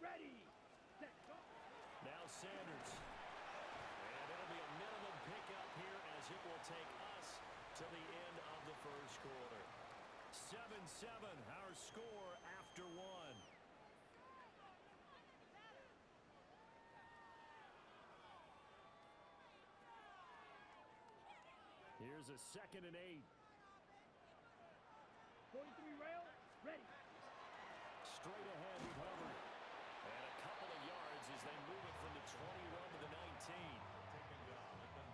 Ready. Set, go. Now Sanders. And it'll be a minimum pickup here as it will take us to the end of the first quarter. 7-7, our score after one. Here's a 2nd and 8. 43 rail. Ready. Straight ahead with Hubbard. And a couple of yards as they move it from the 21 to the 19.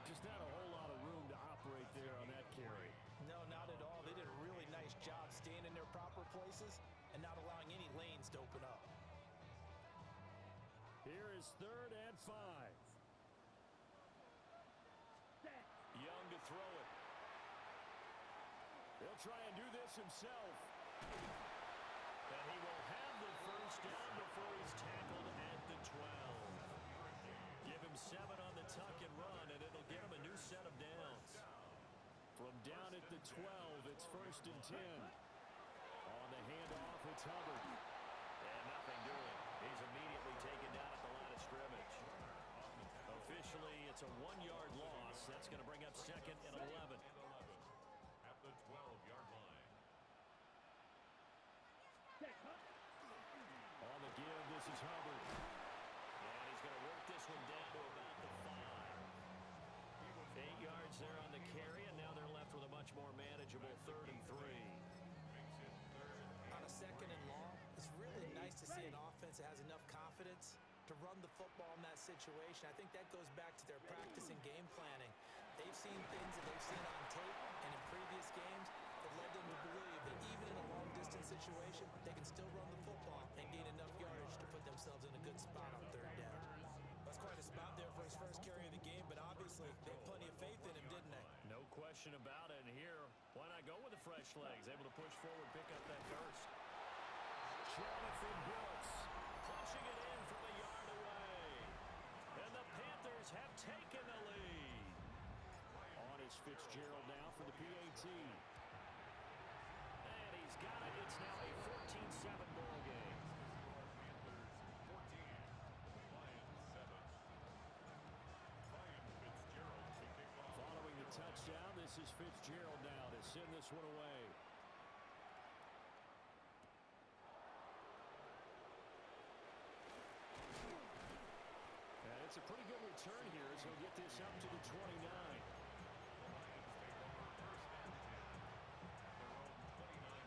Just not a whole lot of room to operate there on that carry. No, not at all. They did a really nice job staying in their proper places and not allowing any lanes to open up. Here is 3rd and 5. Set. Young to throw it. He'll try and do this himself. And he will have the first down before he's tackled at the 12. Give him 7 on the tuck and run, and it'll give him a new set of downs. From down at the 12, it's 1st and 10. On the handoff, it's Hubbard. And nothing doing. He's immediately taken down at the line of scrimmage. Officially, it's a 1-yard loss. That's going to bring up 2nd and 11. At the 12-yard line. On the give, this is Hubbard. And he's going to work this one down to about the 5. 8 yards there on the carry, and now they're left with a much more manageable 3rd and 3. On a 2nd and long, it's really nice to see an offense that has enough confidence to run the football in that situation. I think that goes back to their practice and game planning. They've seen things that they've seen on tape and in previous games that led them to believe that even in a long-distance situation, they can still run the football and gain enough yardage to put themselves in a good spot on 3rd down. That's quite a spot there for his first carry of the game, but obviously they had plenty of faith in him, didn't they? No question about it. And here, why not go with the fresh legs? Able to push forward, pick up that first. Jonathan Brooks pushing it in from a yard away. And the Panthers have taken the lead. On is Fitzgerald now for the PAT. And he's got it. It's now a 14-7 ball game. Panthers 14, Lions 7. Ryan Fitzgerald to kick off. Following the touchdown, this is Fitzgerald now to send this one away. And it's a pretty good return here as he'll get this up to the 29.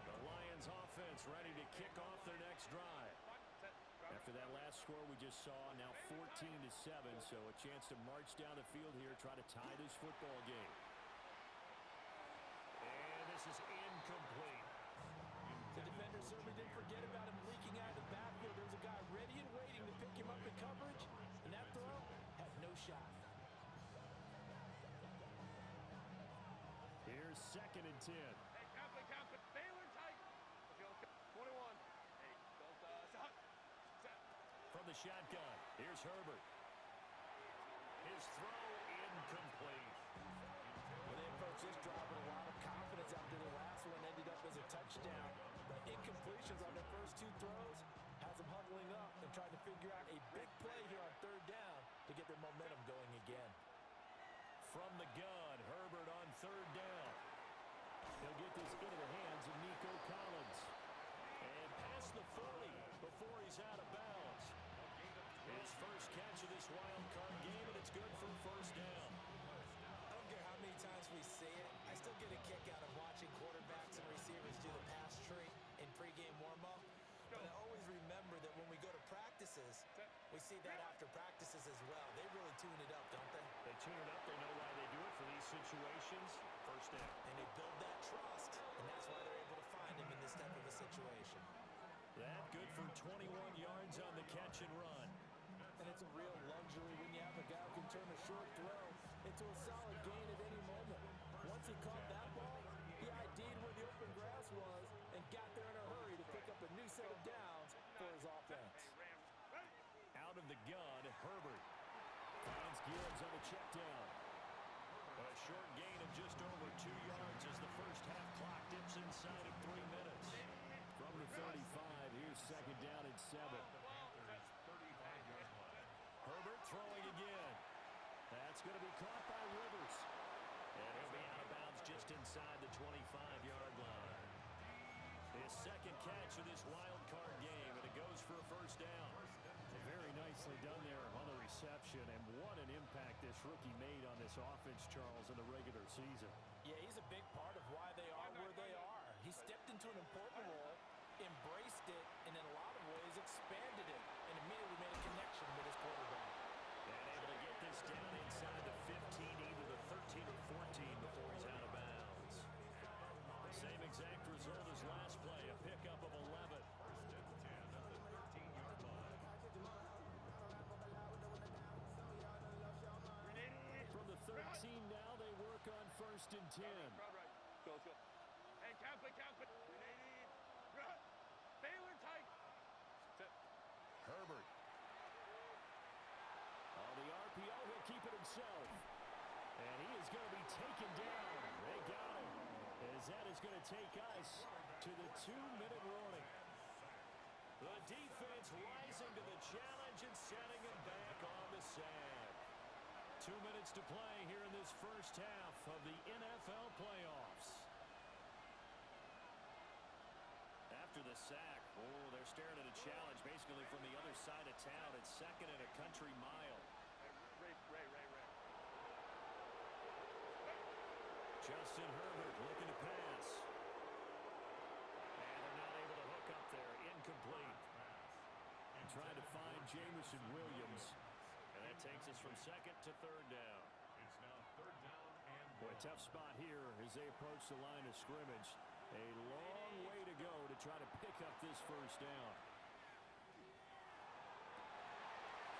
The Lions offense ready to kick off their next drive. After that last score we just saw, now 14-7, so a chance to march down the field here, try to tie this football game. And this is incomplete. The defender certainly didn't forget about him leaking out of the backfield. There's a guy ready and waiting to pick him up in coverage, and that throw had no shot. Here's 2nd and 10. Hey, confident. Baylor tight. 21. Hey, don't, set. From the shotgun, here's Herbert. His throw incomplete. Well, they approached this drive with a lot of confidence after the last one ended up as a touchdown. But incompletions on their first 2 throws has them huddling up and trying to figure out a big play here on 3rd down to get their momentum going again. From the gun, Herbert on 3rd down. He'll get this into the hands of Nico Collins. And past the 40 before he's out of bounds. His first catch of this wild card game, and it's good for a 1st down. I don't care how many times we see it, I still get a kick out of watching quarterbacks and receivers do the pass tree in pregame warm-up. But I always remember that when we go to practices, we see that after practices as well. They really tune it up, don't they? They tune it up. They know why they do it for these situations. 1st down. And they build that trust, and that's why they're able to find him in this type of a situation. That good for 21 yards on the catch and run. And it's a real luxury when you have a guy who can turn a short throw into a solid gain at any moment. Once he caught that ball, he ID'd where the open grass was and got there in a hurry to pick up a new set of downs for his offense. Out of the gun, Herbert finds Gibbs on the check down. A short gain of just over 2 yards as the first half clock dips inside of 3 minutes. From the 35, here's 2nd down and 7. throwing again. That's going to be caught by Rivers. And he'll be out of bounds just inside the 25-yard line. His second catch of this wild card game, and it goes for a first down. Very nicely done there on the reception, and what an impact this rookie made on this offense, Charles, in the regular season. Yeah, he's a big part of why they are where they are. He stepped into an important role, embraced it, and in a lot of ways expanded it, and immediately made a connection with his quarterback. And able to get this down inside the 15, either the 13 or 14 before he's out of bounds. Same exact result as last play, a pickup of 11. From the 13 now, they work on 1st and 10. Go. Hey, count it. Run. Baylor tight. Herbert. On the RPO, he'll keep it himself. And he is going to be taken down. They got him. As that is going to take us to the 2-minute warning. The defense rising to the challenge and setting him back on the sand. 2 minutes to play here in this first half of the NFL playoffs. After the sack, they're staring at a challenge basically from the other side of town. It's 2nd and a country mile. Ray. Justin Herbert looking to pass. And they're not able to hook up there. Incomplete. And trying to find Jameson Williams. And that takes us from 2nd to 3rd down. It's now 3rd down and Boy, tough spot here as they approach the line of scrimmage. A long way to go to try to pick up this first down.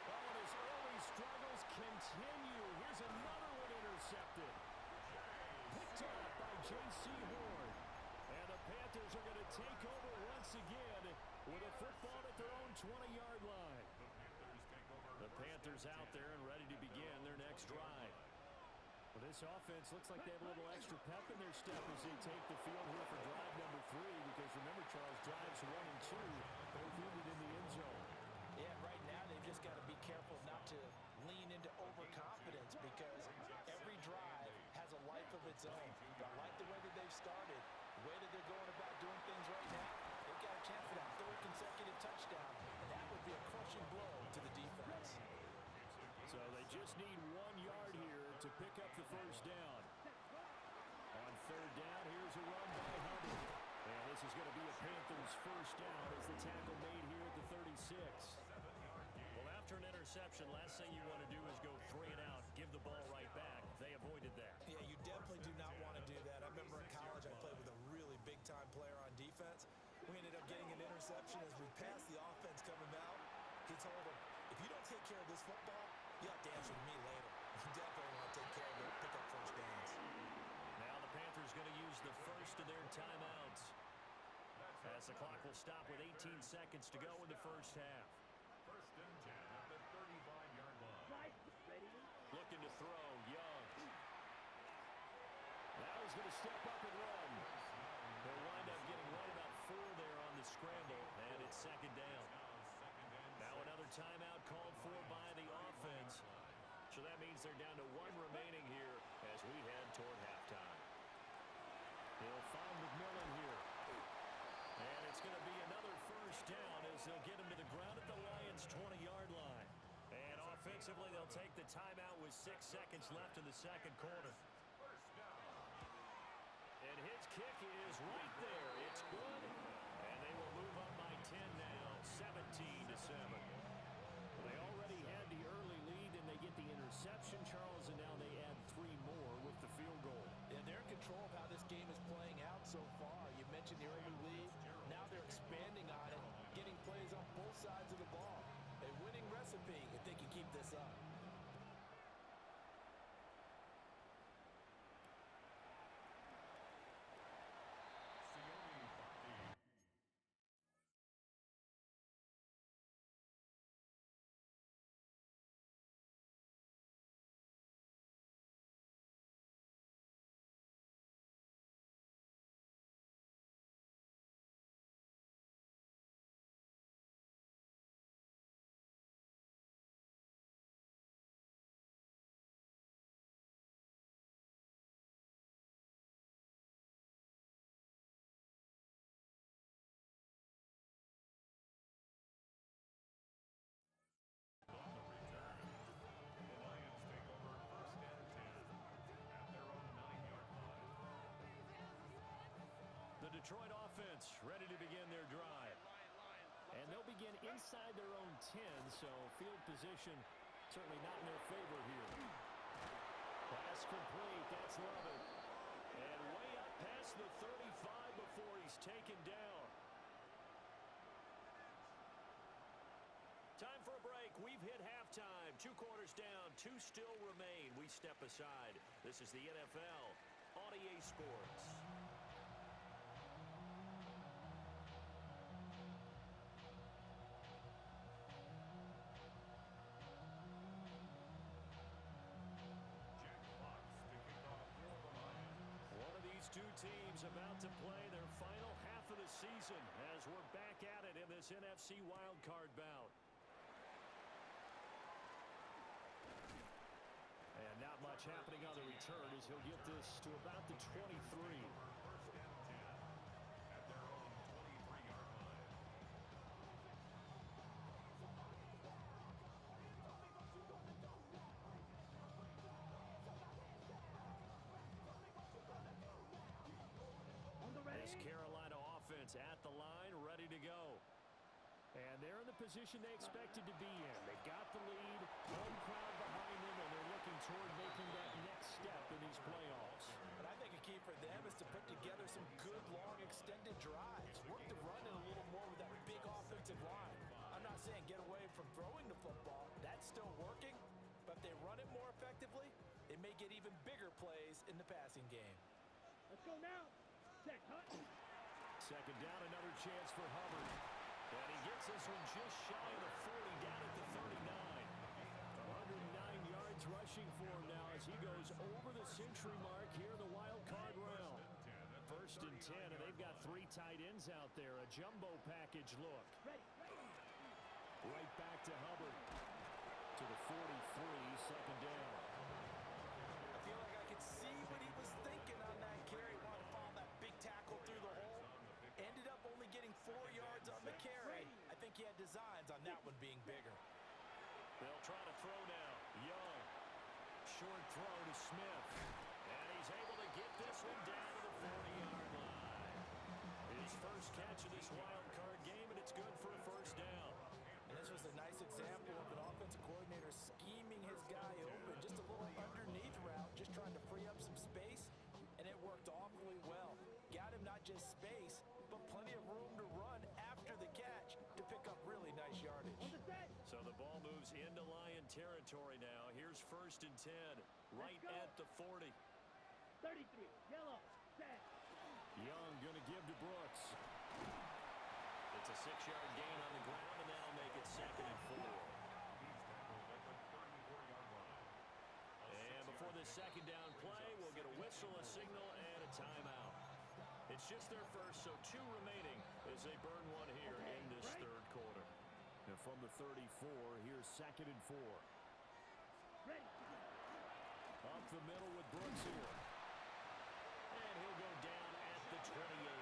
Oh, and his early struggles continue. Here's another one intercepted. Picked off by J.C. Horn. And the Panthers are going to take over once again with a football at their own 20-yard line. The Panthers out there and ready to begin their next drive. Well, this offense looks like they have a little extra pep in their step as they take the field here for drive number 3, because remember, Charles, drives 1 and 2 both ended in the end zone. Yeah, right now they've just got to be careful not to lean into overconfidence, because every drive has a life of its own. But I like the way that they've started, the way that they're going about doing things right now. They've got a chance for that 3rd consecutive touchdown, and that would be a crushing blow to the defense. So they just need 1 yard here to pick up the first down. On 3rd down, here's a run by Hubbard. And this is going to be a Panthers first down as the tackle made here at the 36. Well, after an interception, last thing you want to do is go 3 and out, give the ball right back. They avoided that. Yeah, you definitely do not want to do that. I remember in college I played with a really big-time player on defense. We ended up getting an interception as we passed the offense coming out. He told him, if you don't take care of this football, you have to answer to me later. You definitely want to take care of it, pick up first downs. Now the Panthers going to use the first of their timeouts, as the clock will stop with 18 seconds to go in the first half. 1st and 10 at the 35-yard line. Looking to throw, Young. Now he's going to step up and run. They'll wind up getting right about 4 there on the scramble, and it's 2nd down. Now another timeout called for by the offense. So that means they're down to 1 remaining here as we head toward halftime. They'll find McMillan here. And it's going to be another first down as they'll get him to the ground at the Lions' 20-yard line. And offensively, they'll take the timeout with 6 seconds left in the 2nd quarter. And his kick is right there. It's good. And they will move up by 10 now, 17-7. They already had the early lead, and they get the interception, Charles, and now they add 3 more with the field goal. Yeah, they're in control of how this game is playing out so far. You mentioned the early lead. Now they're expanding on it, getting plays on both sides of the ball. A winning recipe if they can keep this up. Detroit offense ready to begin their drive. And they'll begin inside their own 10, so field position certainly not in their favor here. Pass complete. That's Lovett. And way up past the 35 before he's taken down. Time for a break. We've hit halftime. 2 quarters down. 2 still remain. We step aside. This is the NFL on EA Sports. One of these 2 teams about to play their final half of the season as we're back at it in this NFC wildcard bout. And not much happening on the return as he'll get this to about the 23. This Carolina offense at the line, ready to go. And they're in the position they expected to be in. They've got the lead, home crowd behind them, and they're looking toward making that next step in these playoffs. But I think a key for them is to put together some good, long, extended drives. Work the run in a little more with that big offensive line. I'm not saying get away from throwing the football. That's still working. But if they run it more effectively, it may get even bigger plays in the passing game. Let's go now. Check, hut. Second down, another chance for Hubbard. And he gets this one just shy of the 40, down at the 39. 109 yards rushing for him now as he goes over the century mark here in the wild card round. First and 10, and they've got 3 tight ends out there. A jumbo package look. Right back to Hubbard. To the 43, second down. I feel like I could see what he was thinking on that carry. Wanted to follow that big tackle through the hole. Ended up only getting 4 yards on the carry. I think he had designs on that one being bigger. They'll try to throw now. Young. Short throw to Smith. And he's able to get this one down to the 40-yard line. His first catch of this wild card game, and it's good for a first down. And this was a nice example of an offensive coordinator scheming his guy open. Just a little underneath route, just trying to free up some space, and it worked awfully well. Got him not just space, but plenty of room to run after the catch to pick up really nice yardage. So the ball moves into Lion territory now. Here's first and 10, right at the 40. 33, yellow, set. Young going to give to Brooks. It's a 6-yard gain on the ground, and that'll make it second and 4. And before this second down play, we'll get a whistle, a signal, and a timeout. It's just their first, so 2 remaining as they burn one here in this third quarter. And from the 34, here's second and 4. Up the middle with Brooks here. And he'll go down at the 28.